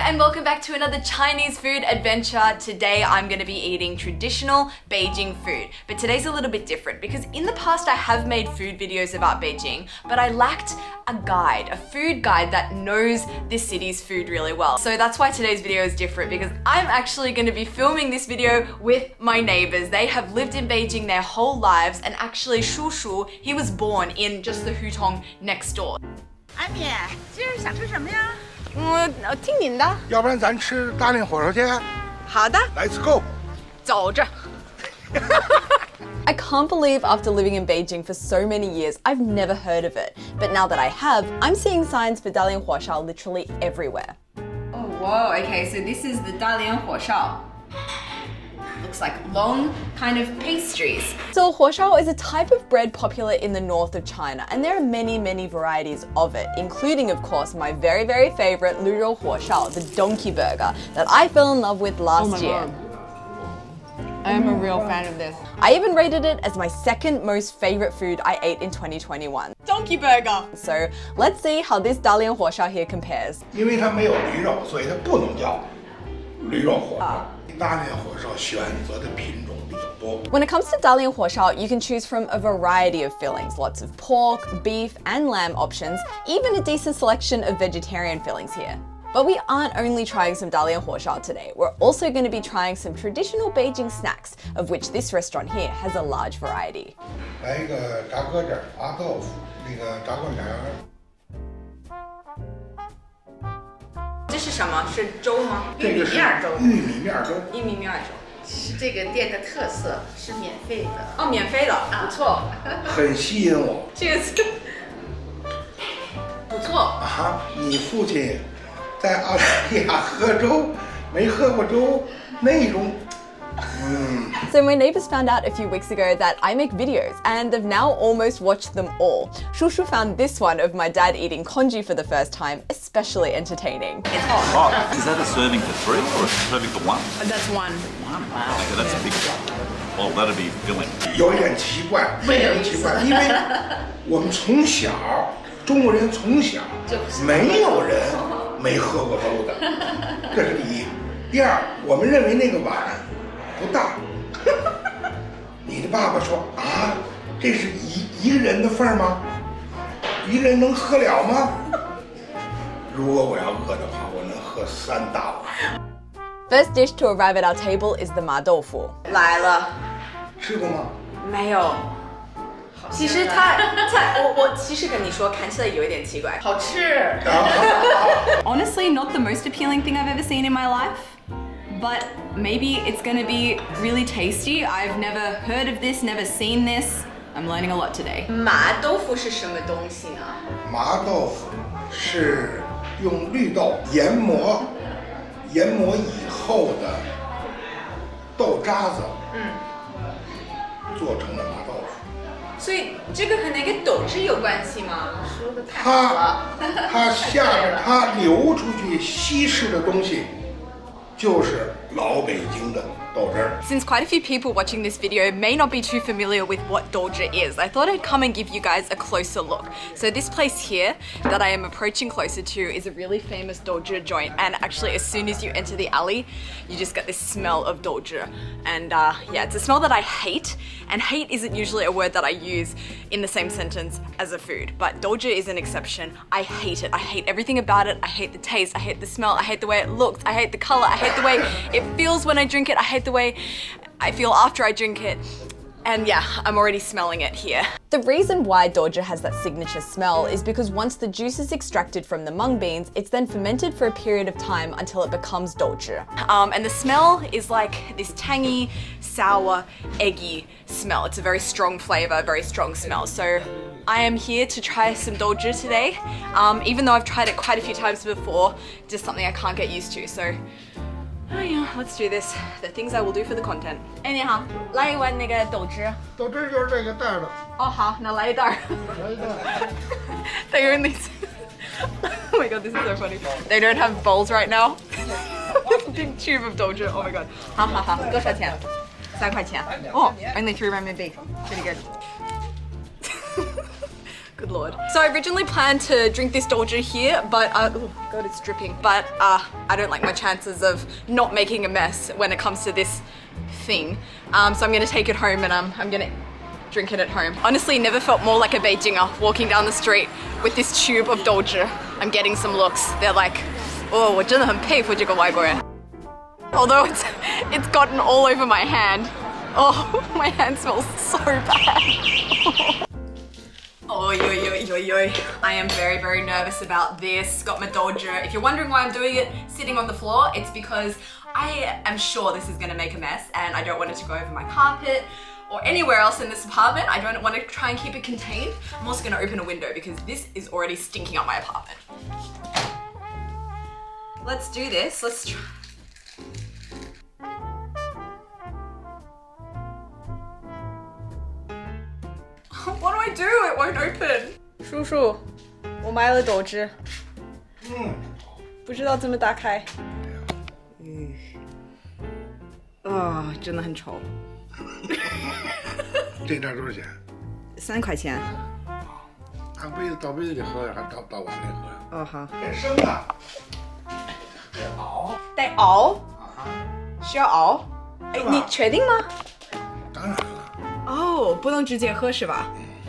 and welcome back to another Chinese food adventure. Today I'm going to be eating traditional Beijing food, but today's a little bit different because in the past I have made food videos about Beijing, but I lacked a guide, a food guide that knows this city's food really well. So that's why today's video is different, because I'm actually going to be filming this video with my neighbors. They have lived in Beijing their whole lives, and actually Shushu, he was born in just the hutong next door. 安敏，今儿想吃什么呀？听您的。要不然咱吃大连火烧去。好的。Let's go。走着。I can't believe after living in Beijing for so many years, I've never heard of it. But now that I have, I'm seeing signs for Dalian Huoshao literally everywhere. Oh, whoa, okay, so this is the Dalian Huoshao. Looks like long kind of pastries. So Huoshao is a type of bread popular in the north of China, and there are many varieties of it, including of course my very favorite Luzhou Huoshao, the donkey burger that I fell in love with last year. I am a real fan of this. I even rated it as my second most favorite food I ate in 2021. Donkey burger! So let's see how this Dalian Huoshao here compares. 因为它没有驴肉，所以它不能叫驴肉火烧。大连火烧选择的品种比较多。When it comes to Dalian Huoshao, you can choose from a variety of fillings, lots of pork, beef, and lamb options, even a decent selection of vegetarian fillings here. But we aren't only trying some Dalian Huoshao today, we're also going to be trying some traditional Beijing snacks, of which this restaurant here has a large variety. 来一个炸鸽子、madofo，那个炸灌肠。这是什么？是粥吗？这个是玉米面粥。玉米面粥是这个店的特色，是免费的。哦，免费的，不错。很吸引我。这个是不错。啊，你父亲在澳大利亚喝粥，没喝过粥那种。So my neighbors found out a few weeks ago that I make videos, and they've now almost watched them all. Shushu found this one of my dad eating congee for the first time especially entertaining. Oh, is that a serving for three or a serving for one? That's one. Wow. Okay, that's a big one. Well, that'll be filling. 有一点奇怪，为什么奇怪？因为我们从小，中国人从小没有人没喝过粥的，这是第一。第二，我们认为那个碗不大。你的爸爸说啊，这是一个人的份吗？一个人能喝了吗？如果我要饿的话，我能喝3大碗。First dish to arrive at our table is the madaofu. 来了。吃过吗？没有。其实我其实跟你说，看起来有一点奇怪。好吃。Honestly, not the most appealing thing I've ever seen in my life. But maybe it's gonna be really tasty. I've never heard of this, never seen this. I'm learning a lot today. 麻豆腐是什么东西呢？麻豆腐是用绿豆研磨以后的豆渣子，做成的麻豆腐。所以这个和那个豆汁有关系吗？说的太好了。它下边它流出去稀释的东西。就是老北京的豆汁儿。Since quite a few people watching this video may not be too familiar with what douzhi is, I thought I'd come and give you guys a closer look. So this place here that I am approaching closer to is a really famous douzhi joint, and actually as soon as you enter the alley, you just get this smell of douzhi. And yeah, it's a smell that I hate, and hate isn't usually a word that I use in the same sentence as a food, but douzhi is an exception. I hate it. I hate everything about it. I hate the taste. I hate the smell. I hate the way it looks. I hate the color. I hate the way it feels when I drink it. I hate the way I feel after I drink it. And yeah, I'm already smelling it here. The reason why douzhi has that signature smell is because once the juice is extracted from the mung beans, it's then fermented for a period of time until it becomes douzhi. And the smell is like this tangy, sour, eggy smell. It's a very strong flavor, very strong smell. So I am here to try some douzhi today. Even though I've tried it quite a few times before, just something I can't get used to. So oh yeah, let's do this. The things I will do for the content. 哎，你好，来一碗那个豆汁。豆汁就是这个袋的。哦，好，那来一袋。来一袋。They only. Oh my god, this is so funny. They don't have bowls right now. Big tube of douzhi. Oh my god. 好好好，多少钱？3块钱。Oh, only 3 RMB. Pretty good. Good lord. So I originally planned to drink this douzhi here, but oh god, it's dripping. But I don't like my chances of not making a mess when it comes to this thing. So I'm gonna take it home and I'm gonna drink it at home. Honestly, never felt more like a Beijinger walking down the street with this tube of douzhi. I'm getting some looks. They're like, oh, 我真的很佩服这个外国人. Although it's gotten all over my hand. Oh, my hand smells so bad. Oh, yo. I am very, very nervous about this. Got my douzhi. If you're wondering why I'm doing it sitting on the floor, it's because I am sure this is gonna make a mess and I don't want it to go over my carpet or anywhere else in this apartment. I don't want to try and keep it contained. I'm also gonna open a window because this is already stinking up my apartment. Let's do this. Let's try. What do I do? It won't open. 叔叔，我买了douzhi。不知道怎么打开。真的很丑。这袋多少钱？3块钱。按杯子倒杯子里喝呀，还倒碗里喝呀？哦，好。变生的，得熬。得熬？需要熬？哎，你确定吗？当然了。哦，不能直接喝是吧？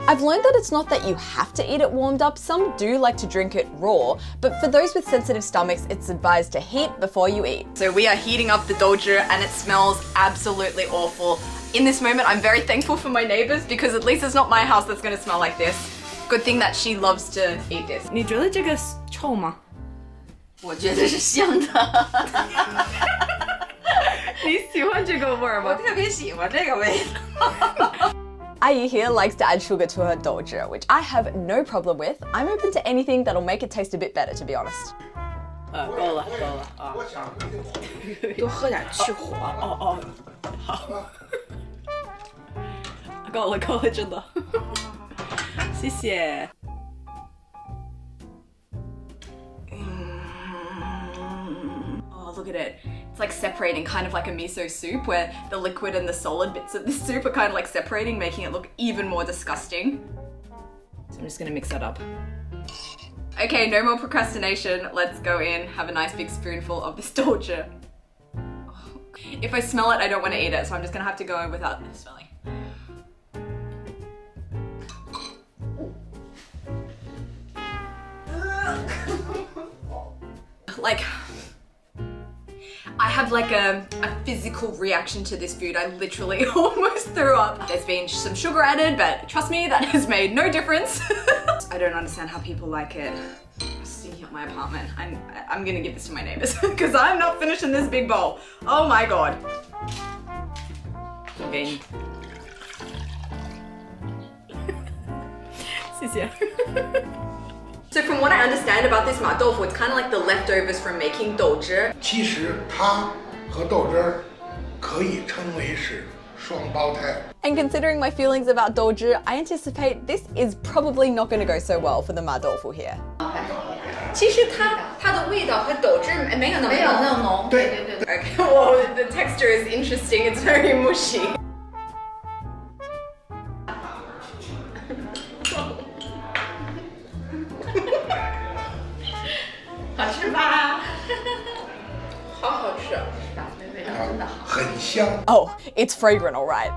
I've learned that it's not that you have to eat it warmed up. Some do like to drink it raw, but for those with sensitive stomachs, it's advised to heat before you eat. So we are heating up the douzhi and it smells absolutely awful. In this moment, I'm very thankful for my neighbours because at least it's not my house that's going to smell like this. Good thing that she loves to eat this. 你觉得这个臭吗？我觉得是香的。你喜欢这个味儿吗？我特别喜欢这个味道。Ai here likes to add sugar to her douzhi, which I have no problem with. I'm open to anything that'll make it taste a bit better, to be honest. 够了啊！我想多喝点去火。哦，好。够了，真的。谢谢。Oh, look at it. It's like separating, kind of like a miso soup where the liquid and the solid bits of the soup are kind of like separating, making it look even more disgusting. So I'm just gonna mix that up. Okay, no more procrastination. Let's go in, have a nice big spoonful of this douzhi. If I smell it, I don't want to eat it, so I'm just gonna have to go in without smelling. Like, I have like a physical reaction to this food. I literally almost threw up. There's been some sugar added, but trust me, that has made no difference. I don't understand how people like it. I'm stinking up my apartment. I'm gonna give this to my neighbors because I'm not finishing this big bowl. Oh my god. Okay. 谢谢。So from what I understand about this madaofu, it's kind of like the leftovers from making douzhi. 其实它和豆汁儿可以称为是双胞胎。 And considering my feelings about douzhi, I anticipate this is probably not going to go so well for the madofo here. 其实它的味道和豆汁没有那么浓。对。 Okay, well, the texture is interesting. It's very mushy. 好吃吧？好好吃。味道真的好。很香。 Oh, it's fragrant, all right.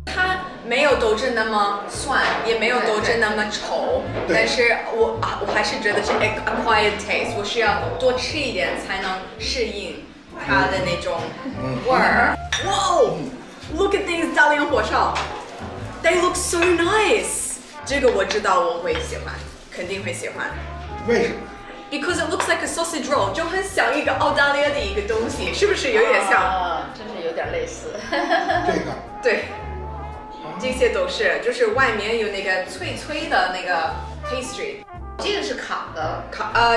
它没有豆汁那么酸，也没有豆汁那么稠，但是我还是觉得是 acquired taste， 我需要多吃一点才能适应它的那种味儿。Whoa! Look at these Dalian Huoshao. They look so nice. 这个我知道我会喜欢，肯定会喜欢。为什么？ Because it looks like a sausage roll， 就很像一个澳大利亚的一个东西，是不是有点像？真是有点类似。这个。对。 这些都是，就是外面有那个脆脆的那个 pastry， 这个是烤的，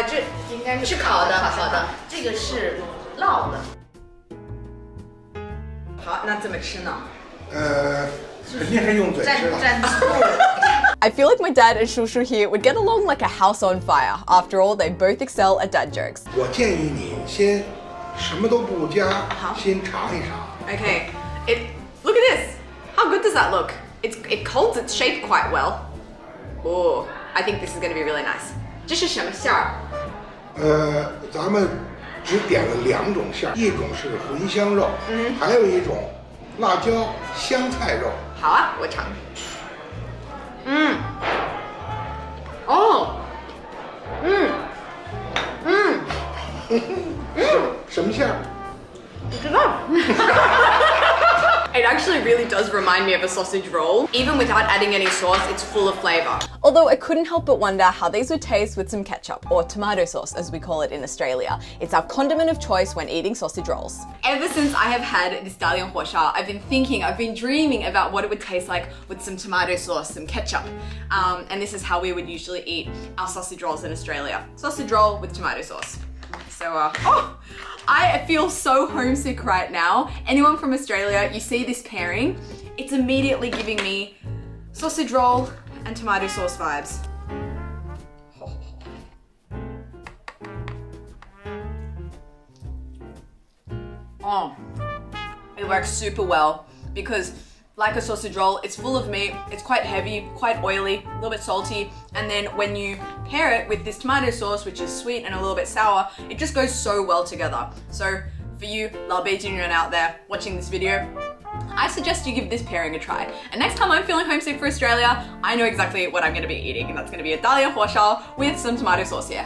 这应该是烤的，好的，这个是烙的。好，那怎么吃呢？肯定是用嘴吃了。蘸醋。 I feel like my dad and Shushu here would get along like a house on fire. After all, they both excel at dad jokes. 我建议你先什么都不加，先尝一尝。 Okay, look at this. How good does that look? It holds its shape quite well. Oh, I think this is going to be really nice. 这是什么馅儿？咱们只点了2种馅儿，一种是茴香肉，还有一种辣椒香菜肉。好啊，我尝。什么馅儿？不知道。It actually really does remind me of a sausage roll. Even without adding any sauce, it's full of flavor. Although I couldn't help but wonder how these would taste with some ketchup, or tomato sauce as we call it in Australia. It's our condiment of choice when eating sausage rolls. Ever since I have had this Dalian Huoshao, I've been dreaming about what it would taste like with some tomato sauce, some ketchup. And this is how we would usually eat our sausage rolls in Australia. Sausage roll with tomato sauce. So, I feel so homesick right now. Anyone from Australia, you see this pairing, it's immediately giving me sausage roll and tomato sauce vibes. Oh, it works super well because like a sausage roll, it's full of meat, it's quite heavy, quite oily, a little bit salty, and then when you pair it with this tomato sauce, which is sweet and a little bit sour, it just goes so well together. So for you, Lao Beijinger out there watching this video, I suggest you give this pairing a try. And next time I'm feeling homesick for Australia, I know exactly what I'm gonna be eating, and that's gonna be a Dalian Huoshao with some tomato sauce here.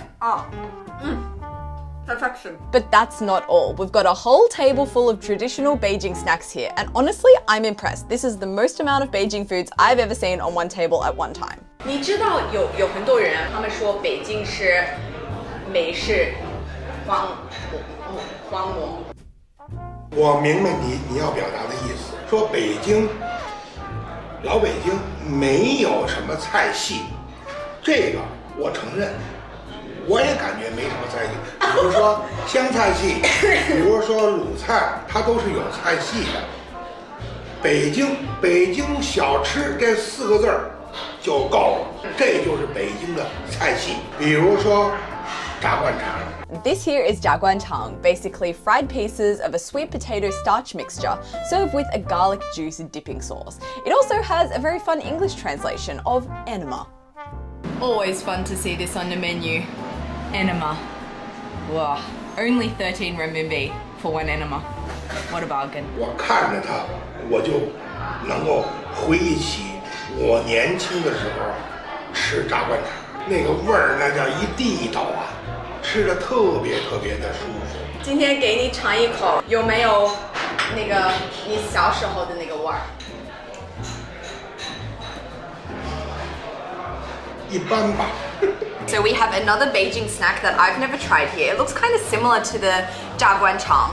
Perfection. But that's not all. We've got a whole table full of traditional Beijing snacks here, and honestly, I'm impressed. This is the most amount of Beijing foods I've ever seen on one table at one time. 你知道有很多人他们说北京是美式荒漠。我明白你要表达的意思，说北京老北京没有什么菜系，这个我承认。我也感觉没什么菜系，比如说湘菜系，比如说鲁菜，它都是有菜系的。北京小吃这4个字儿就够了，这就是北京的菜系。比如说炸灌肠。This here is jiaguantang, basically fried pieces of a sweet potato starch mixture served with a garlic juice dipping sauce. It also has a very fun English translation of enema. Always fun to see this on the menu. Enema. Wow. Only 13 renminbi for one enema. What a bargain. 我看着它，我就能够回忆起我年轻的时候吃炸灌肠，那个味儿那叫一地道啊，吃着特别的舒服。今天给你尝一口，有没有那个你小时候的那个味儿？一般吧。So we have another Beijing snack that I've never tried here. It looks kind of similar to the jiaguantang.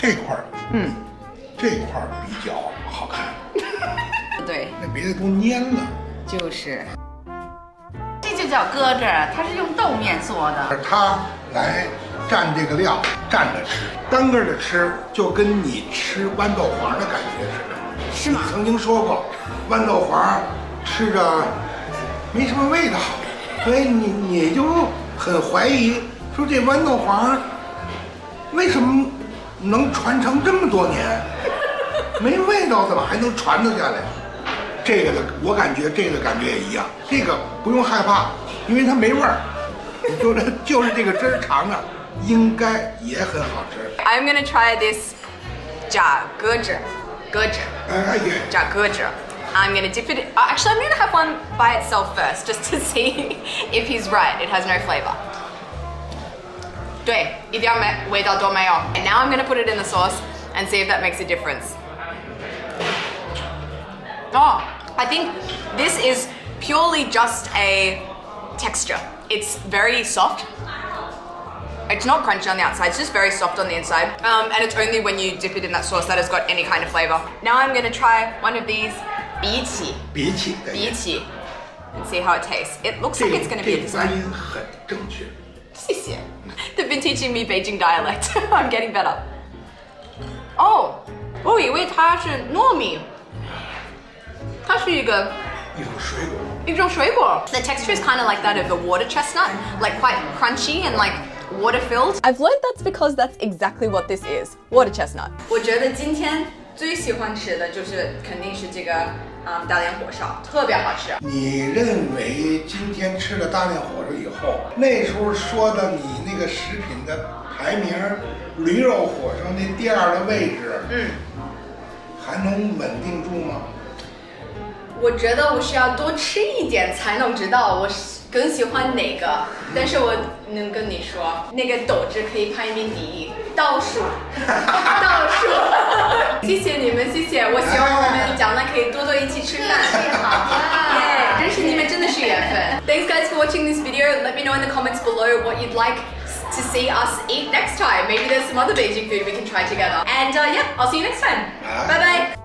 这块儿比较好看。对，那别的都蔫了。就是。这就叫搁着，它是用豆面做的。它来蘸这个料蘸着吃，单个的吃就跟你吃豌豆黄的感觉似的。是吗？你曾经说过，豌豆黄吃着没什么味道，所以你就很怀疑，说这豌豆黄为什么能传承这么多年？没味道怎么还能传得下来？这个的我感觉这个感觉也一样，这个不用害怕，因为它没味儿，就是这个汁儿尝着应该也很好吃。I'm gonna try this 炸鸽子。炸鸽子。I'm gonna dip it. Actually, I'm gonna have one by itself first, just to see if he's right. It has no flavor. 对，一点味道都没有。And now I'm gonna put it in the sauce and see if that makes a difference. Oh, I think this is purely just a texture. It's very soft. It's not crunchy on the outside, it's just very soft on the inside. And it's only when you dip it in that sauce that it's got any kind of flavor. Now I'm gonna try one of these 荸荠 and see how it tastes. It looks like it's gonna be this way. 这个发音很正确。谢谢. They've been teaching me Beijing dialect. I'm getting better. Oh, 我以为它是糯米，它是一种水果。The texture is kind of like that of a water chestnut, like quite crunchy and like water-filled. I've learned that's because that's exactly what this is, water chestnut. 我觉得今天最喜欢吃的就是肯定是这个 Dalian Huoshao，特别好吃。你认为今天吃了大量火烧以后，那时候说的你那个食品的排名，驴肉火烧那第2的位置，还能稳定住吗？我觉得我需要多吃一点才能知道我更喜欢哪个，但是我能跟你说，那个豆汁可以排名第1，倒数，倒数。谢谢你们，谢谢。我希望我们将来可以多多一起吃饭。好，耶，认识你们真的是缘分。Thanks guys for watching this video. Let me know in the comments below what you'd like to see us eat next time. Maybe there's some other Beijing food we can try together. And yeah, I'll see you next time. Bye bye.